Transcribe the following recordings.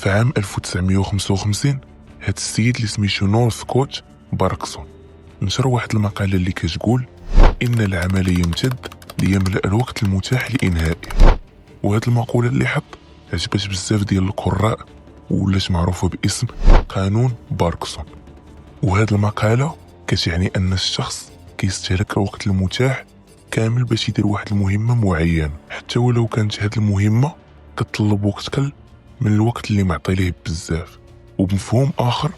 في عام 1955 هاد السيد اللي سميتو نورثكوت باركسون نشر واحد المقالة اللي كتقول إن العمل يمتد ليملأ الوقت المتاح لإنهائه. وهاد المقولة اللي حط عجبت بزاف ديال القراء ولات معروفة باسم قانون باركسون. وهاد المقالة كتعني أن الشخص كيستهلك الوقت المتاح كامل باش يدير واحد المهمة معينة، حتى ولو كانت هاد المهمة كتطلب وقت قل من الوقت اللي معطي ليه بزاف. وبمفهوم آخر،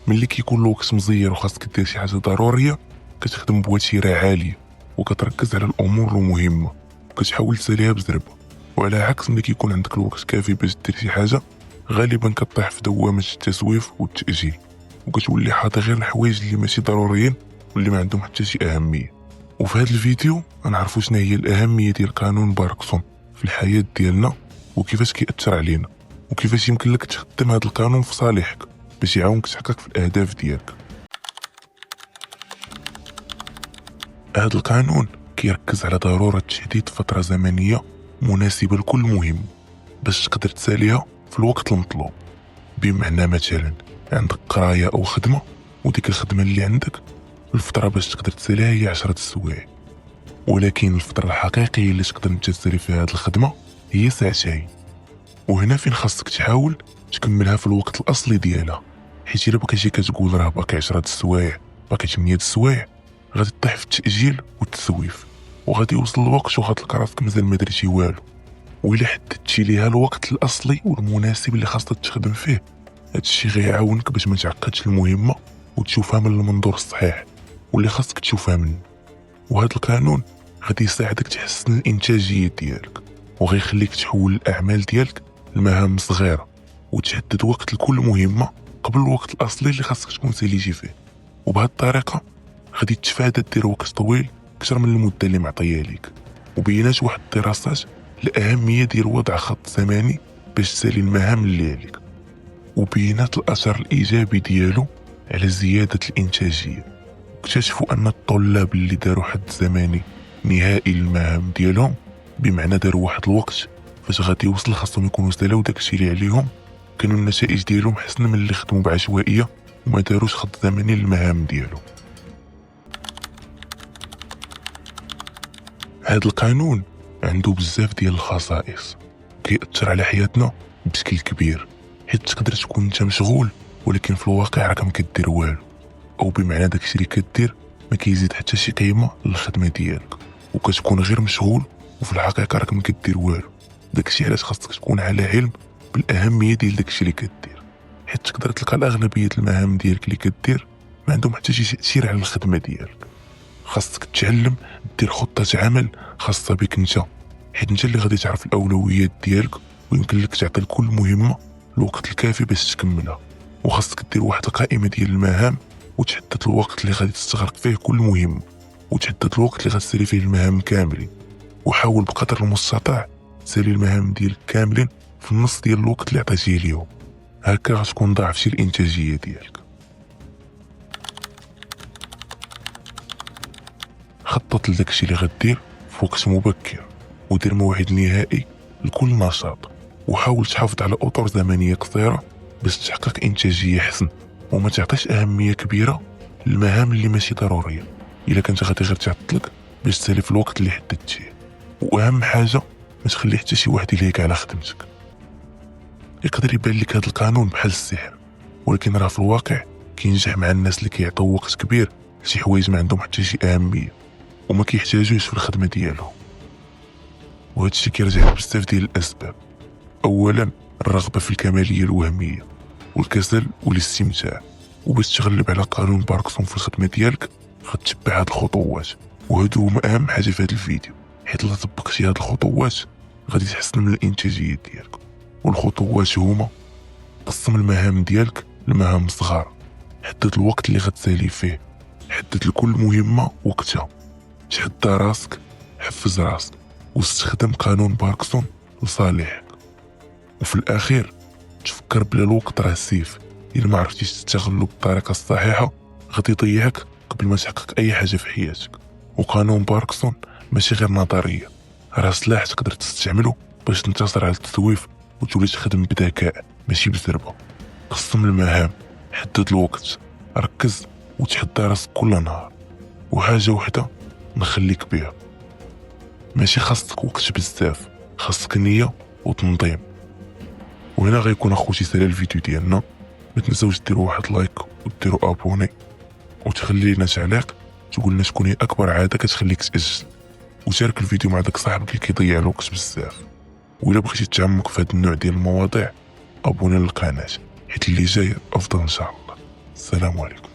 ملي كيكون الوقت مزير وخاصك دير شي حاجة ضرورية كتخدم بوتيرة عالية وكتركز على الأمور المهمة وكتحاول تساليها بزربة، وعلى عكس ملي كيكون عندك الوقت كافي باش دير شي حاجة غالبا كطيح في دوامة التسويف والتأجيل وكتولي حاطي غير الحوايج اللي ماشي ضروريين واللي ما عندهم حتى شي أهمية. وفي هذا الفيديو غنعرفوا شنو هي الأهمية ديال قانون باركسون في الحياة ديالنا وكيفاش كيأثر علينا وكيفاش يمكن لك تخدم هذا القانون في صالحك باش يعاونك تحقق في الأهداف ديالك. هذا القانون كيركز على ضرورة تحديد فترة زمنية مناسبة لكل مهمة باش تقدر تساليها في الوقت المطلوب. بمعنى مثلا عندك قراية أو خدمة وديك الخدمة اللي عندك الفترة باش تقدر تساليها هي 10 سوايع، ولكن الفترة الحقيقية اللي تقدر انت تسالي فيها هذه الخدمة هي 2 ساعات. وهنا فين خاصك تحاول تكملها في الوقت الأصلي ديالها، حيت إلا بقيتي كتقول راه باقي 10 سوايع باقي 8 سوايع غادي تطيح في التأجيل والتسويف وغادي يوصل الوقت وغتلقى راسك مازال ما درتي والو. وإلا حددتي ليها الوقت الأصلي والمناسب اللي خاصك تخدم فيه هادشي غيعاونك باش ما تعقدش المهمة وتشوفها من المنظور الصحيح واللي خاصك تشوفها منه. وهذا القانون غادي يساعدك تحسن الإنتاجية ديالك وغيخليك تحول الأعمال ديالك لمهام صغيرة وتحدد وقت لكل مهمة قبل الوقت الأصلي اللي خاصك تكون ساليتي فيه. وبهذه الطريقة غادي تفادى دير وقت طويل أكثر من المدة اللي معطيها ليك. وبينات واحد الدراسات الأهمية ديال وضع خط زمني باش تسالي المهام اللي عليك، وبينات الأثر الإيجابي ديالو على زيادة الإنتاجية. اكتشفوا أن الطلاب اللي داروا حد زمني نهائي للمهام ديالهم، بمعنى داروا واحد الوقت فاش غادي يوصل خاصهم يكونوا سالاو داكشي اللي عليهم، كانوا النتائج ديالهم حسن من اللي خدموا بعشوائية وما داروش خط زمني للمهام ديالهم. هذا القانون عنده بزاف ديال الخصائص كيأثر على حياتنا بشكل كبير، حيت تقدر تكون انت مشغول ولكن في الواقع راك ما كدير والو، او بمعنى داكشي اللي كدير ما كيزيد حتى شي قيمه للخدمه ديالك وكتكون غير مشغول وفي الحقيقه راك ما كدير والو. داكشي علاش خاصك تكون على علم بالاهميه ديال داكشي اللي كدير، حيت تقدر تلقى الاغلبيه المهام ديالك اللي كدير ما عندهم حتى شي تاثير على الخدمه ديالك. خاصك تتعلم دير خطه عمل خاصه بك انت، حيت انت اللي غادي تعرف الاولويات ديالك ويمكن لك تعطي لكل مهمه الوقت الكافي باش تكملها. وخاصك دير واحد القائمه ديال المهام وتحدد الوقت اللي غادي تستغرق فيه كل مهمه وتحدد الوقت اللي غتسالي فيه المهام كاملين، وحاول بقدر المستطاع تسالي المهام ديالك كاملين في النص ديال الوقت اللي عطيتيه ليهم، هكا غتكون ضاعفتي الانتاجيه ديالك. خطط لداكشي اللي غدير في وقت مبكر ودير موعد نهائي لكل نشاط، وحاول تحافظ على اطر زمنيه قصيره باش تحقق انتاجيه حسن وما تعطيش اهميه كبيره للمهام اللي ماشي ضروريه الا كانت غادي غير تعطلك باش تسالي في الوقت اللي حددتيه. واهم حاجه ما تخلي حتى شي واحد يلهيك على خدمتك. يقدر يبان لك هذا القانون بحال السحر، ولكن راه في الواقع كينجح مع الناس اللي كيعطيو وقت كبير لشي حوايج ما عندهم حتى شي اهميه وما كيحتاجوش في الخدمه ديالهم. وهذا الشيء كيرجع بزاف ديال الاسباب. اولا الرغبه في الكماليه الوهميه والكسل والاستمتاع. وباش تغلب على قانون باركسون في الخدمه ديالك غتتبع هاد الخطوات، وهادو هما اهم حاجه في هاد الفيديو، حيت الا طبقتي هاد الخطوات غادي تحسن من الانتاجيه ديالك. والخطوات هما: قسم المهام ديالك لمهام صغار، حدد الوقت اللي غتسالي فيه، حدد لكل مهمه وقتها، تحدى راسك، حفز راسك، واستخدم قانون باركسون لصالحك. وفي الاخير تفكر بلا الوقت راه سيف، الا ما عرفتيش تستغلو بالطريقه الصحيحه غادي يضيعك قبل ما تحقق اي حاجه في حياتك. وقانون باركسون ماشي غير نظريه، راه سلاح تقدر تستعمله باش تنتصر على التسويف وتولي تخدم بذكاء ماشي بزربة. قسم المهام، حدد الوقت، ركز وتحدى راسك كل نهار. وحاجة وحدة نخليك بيها، ماشي خاصك وقت بزاف، خاصك نية وتنظيم. وهنا غيكون اخوتي سالا الفيديو ديالنا. ما تنساوش ديروا واحد لايك وديروا ابوني وتخلي لنا تعليق تقول لنا شكون هي اكبر عاده كتخليك تاجل، وشارك الفيديو مع داك صاحبك اللي كيضيع الوقت بزاف. وإلا بغيتي تتعمق في هذا النوع ديال المواضيع ابوني للقناه، حيت اللي جاي افضل ان شاء الله. السلام عليكم.